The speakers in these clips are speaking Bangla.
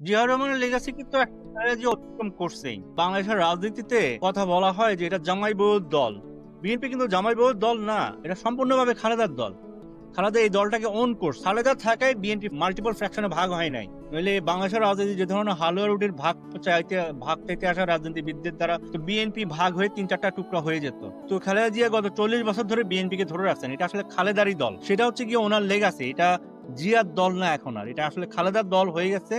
জিয়াউর রহমানের লেগাসি কিন্তু একটা যে অতিক্রম করছেই। বাংলাদেশের রাজনীতিতে কথা বলা হয় যে এটা জামাই বউর দল। বিএনপি কিন্তু জামাই বউর দল না, এটা সম্পূর্ণভাবে খালেদার দল। খালেদা এই দলটাকে ওন করছে। খালেদা থাকায় বিএনপি মাল্টিপল ফ্র্যাকশনে ভাগ হয় নাই। নইলে বাংলাদেশের রাজনীতি যে ধরনের হালুয়া রুটির ভাগ চাইতে আসা রাজনীতিবিদদের দ্বারা তো বিএনপি ভাগ হয়ে ৩-৪টা টুকরা হয়ে যেত। তো খালেদা জিয়া গত ৪০ বছর ধরে বিএনপি কে ধরে রাখছেন। এটা আসলে খালেদারই দল। সেটা হচ্ছে গিয়ে ওনার লেগাসি। এটা জিয়ার দল না এখন আর। এটা আসলে খালেদার দল হয়ে গেছে।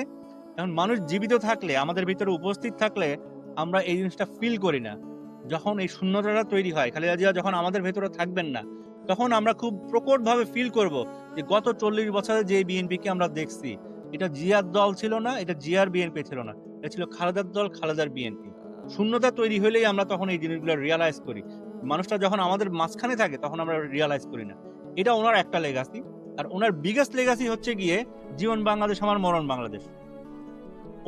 এখন মানুষ জীবিত থাকলে, আমাদের ভিতরে উপস্থিত থাকলে আমরা এই জিনিসটা ফিল করি না। যখন এই শূন্যতাটা তৈরি হয়, খালেদা জিয়া যখন আমাদের ভেতরে থাকবেন না, তখন আমরা খুব প্রকটভাবে ফিল করব যে গত ৪০ বছরে যে বিএনপি কে আমরা দেখছি, এটা জিয়ার দল ছিল না, এটা জিয়ার বিএনপি ছিল না, এটা ছিল খালেদার দল, খালেদার বিএনপি। শূন্যতা তৈরি হলেই আমরা তখন এই জিনিসগুলো রিয়ালাইজ করি। মানুষটা যখন আমাদের মাঝখানে থাকে তখন আমরা রিয়ালাইজ করি না। এটা ওনার একটা লেগাসি। আর ওনার বিগেস্ট লেগাসি হচ্ছে গিয়ে জীবন বাংলাদেশ আমার মরণ বাংলাদেশ।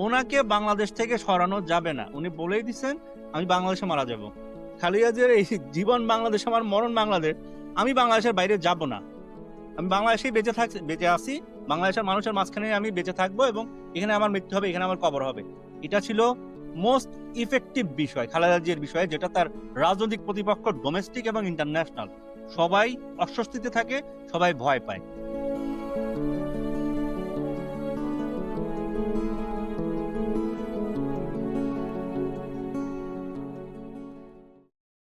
ওনাকে বাংলাদেশ থেকে সরানো যাবে না। উনি বলেই দিচ্ছেন আমি বাংলাদেশে মারা যাব। খালেদা জিয়ার এই জীবন বাংলাদেশ আমার মরণ বাংলাদেশ, আমি বাংলাদেশের বাইরে যাব না। আমি বাংলাদেশেই বেঁচে আছি। বাংলাদেশের মানুষের মাঝখানে আমি বেঁচে থাকবো এবং এখানে আমার মৃত্যু হবে, এখানে আমার কবর হবে। এটা ছিল মোস্ট ইফেক্টিভ বিষয় খালেদা জিয়ার বিষয়ে, যেটা তার রাজনৈতিক প্রতিপক্ষ ডোমেস্টিক এবং ইন্টারন্যাশনাল সবাই অস্বস্তিতে থাকে, সবাই ভয় পায়।